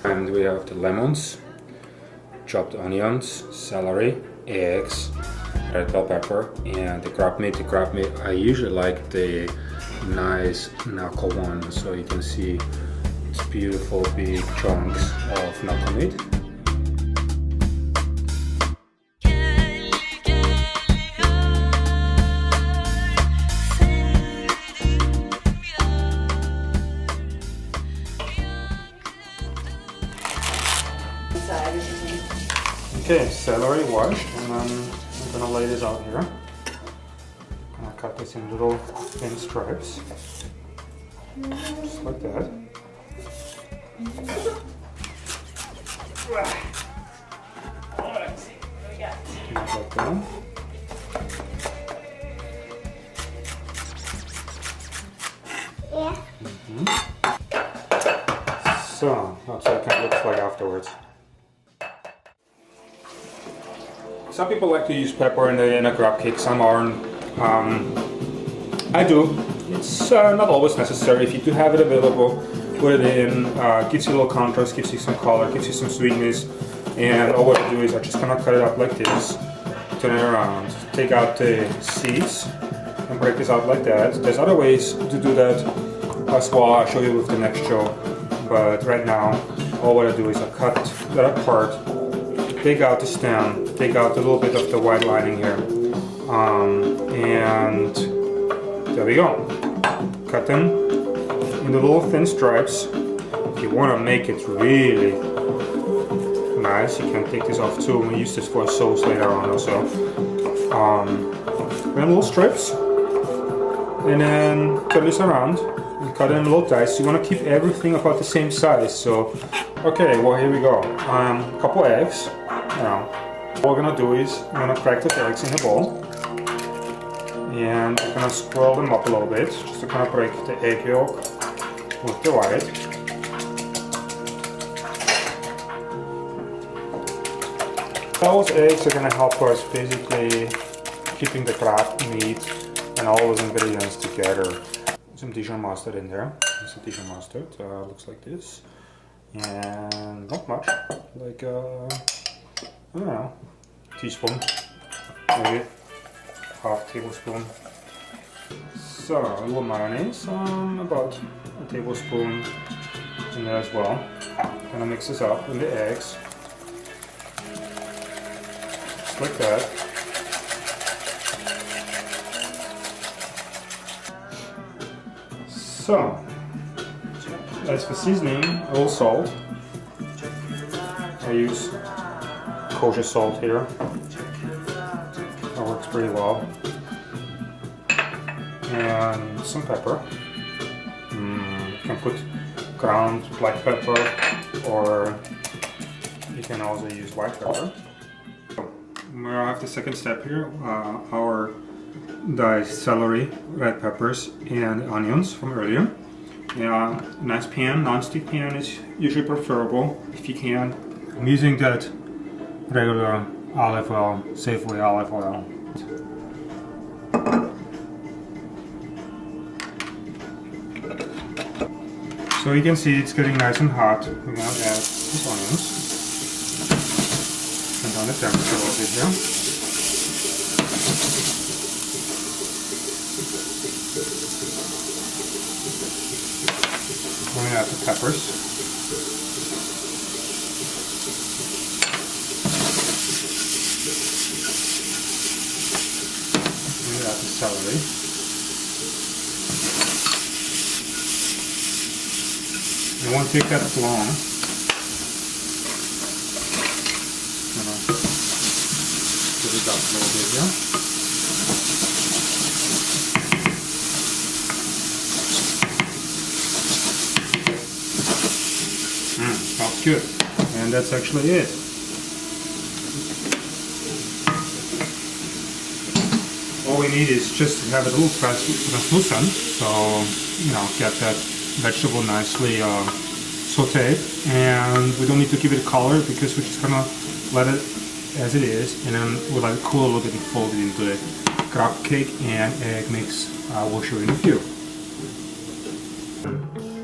And we have the lemons, chopped onions, celery, eggs, red bell pepper, and the crab meat. The crab meat, I usually like the nice knuckle one, so you can see it's beautiful big chunks of knuckle meat. Okay, celery washed, and I'm gonna lay this out here. I'm gonna cut this in little thin stripes, just like that. Like that. So that's what it kind of looks like afterwards. Some people like to use pepper in a crab cake, some aren't. I do. It's not always necessary. If you do have it available, put it in. Gives you a little contrast, gives you some color, gives you some sweetness. And all what I do is I just kind of cut it up like this, turn it around, take out the seeds, and break this out like that. There's other ways to do that as well. I'll show you with the next show. But right now, all what I do is I cut that apart, take out the stem, take out a little bit of the white lining here, and there we go. Cut them into little thin stripes. If you want to make it really nice, you can take this off too. We use this for a sauce later on also. And little strips, and then turn this around and cut it in little dice. You want to keep everything about the same size. So, okay, well here we go. A couple eggs. Now, what we're gonna do is I'm gonna crack the eggs in a bowl, and I'm gonna swirl them up a little bit just to kind of break the egg yolk with the white. Those eggs are gonna help us basically keeping the crab meat and all those ingredients together. Some Dijon mustard in there. It's a Dijon mustard. Looks like this, and not much, like I don't know, teaspoon, maybe half tablespoon. So a little mayonnaise, about a tablespoon in there as well. Gonna mix this up with the eggs, just like that. So, as for seasoning, a little salt. I use kosher salt here. That works pretty well. And some pepper. You can put ground black pepper, or you can also use white pepper. We have the second step here. Our diced celery, red peppers, and onions from earlier. Yeah, nice pan, non-stick pan is usually preferable if you can. I'm using that regular olive oil, Safeway olive oil. So you can see it's getting nice and hot. We're gonna add these onions. Turn down the temperature a little bit here. We're gonna add the peppers. Celery. It won't take that long. Put it up a little bit here. Smells good. And that's actually it. All we need is just to have it a little translucent, so get that vegetable nicely sauteed, and we don't need to give it a color because we're just gonna let it as it is, and then we'll let it cool a little bit and fold it into the crab cake and egg mix. We'll show you in a few.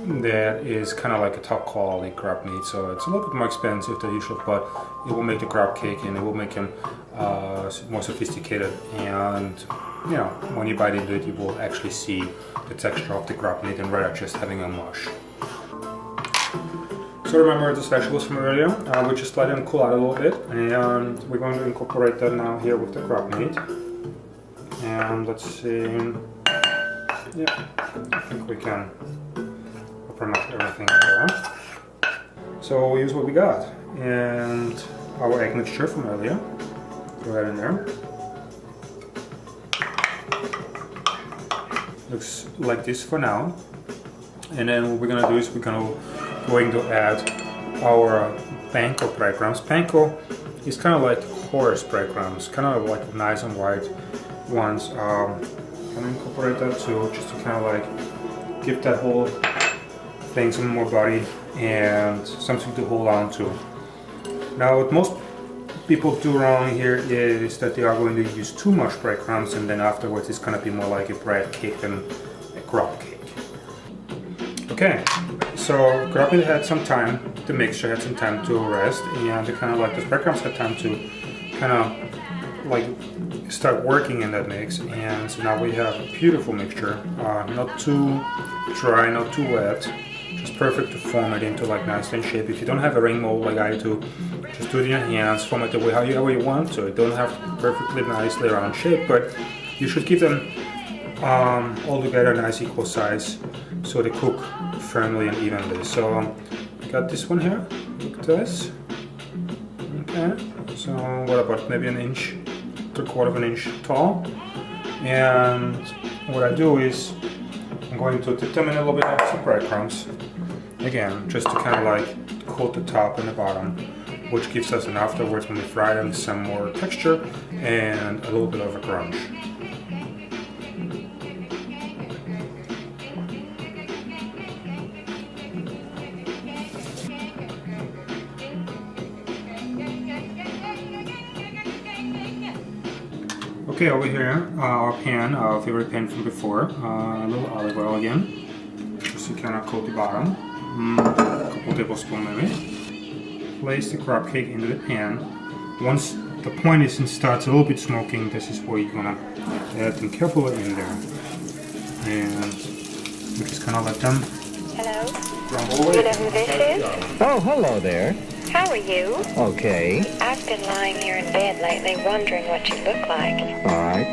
that is kind of like a top quality crab meat, so it's a little bit more expensive than usual, but it will make the crab cake and it will make them more sophisticated, and you know, when you bite into it you will actually see the texture of the crab meat and rather just having a mush. So remember the vegetables from earlier, we just let them cool out a little bit, and we're going to incorporate that now here with the crab meat. And let's see, yeah, I think we can put pretty much everything in there. So we'll use what we got, and our egg mixture from earlier, go ahead in there. Looks like this for now, and then what we're gonna do is we're going to add our panko breadcrumbs. Panko is kind of like coarse breadcrumbs, kind of like nice and white ones. I'm gonna incorporate that too, just to kind of like give that whole thing some more body and something to hold on to. Now what most people do wrong here is that they are going to use too much breadcrumbs, and then afterwards it's gonna be more like a bread cake than a crab cake. Okay, so crab meat had some time, the mixture had some time to rest, and the kind of like the breadcrumbs had time to kind of like start working in that mix, and so now we have a beautiful mixture, not too dry, not too wet, just perfect to form it into like nice thin shape. If you don't have a ring mold like I do, just do it in your hands, form it the way however you want to. It don't have perfectly nicely round shape, but you should keep them all together nice equal size so they cook firmly and evenly. So I got this one here, look at this. Okay, so what about maybe an inch, 3/4 of an inch tall, and what I do is I'm going to dip them in a little bit of some breadcrumbs, again just to kind of like coat the top and the bottom, which gives us, and afterwards when we fry them, some more texture and a little bit of a crunch. Okay, over here, our pan, our favorite pan from before, a little olive oil again, just to kind of coat the bottom, a couple tablespoons maybe. Place the crab cake into the pan. Once the point is and starts a little bit smoking, this is where you're gonna add them carefully in there. And we just kind of let them crumble away. You know who this is? Oh, hello there. How are you? Okay. I've been lying here in bed lately wondering what you look like. All right.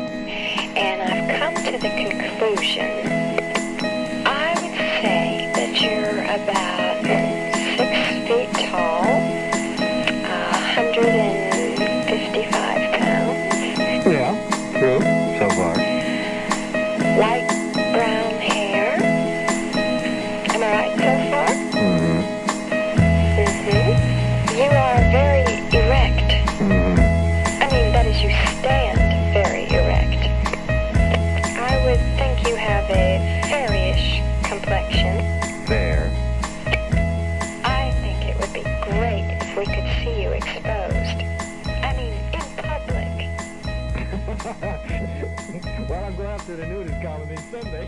And I've come to the conclusion, I would say that you're about 6 feet tall, 155 pounds. Yeah, true, so far. Light brown hair. Am I right so far? Mm-hmm. You are very erect. Mm-hmm. I mean, that is, you stand very erect. I would think you have a fairyish complexion. There. I think it would be great if we could see you exposed. I mean, in public. Well, I'm going up to the nudist colony Sunday.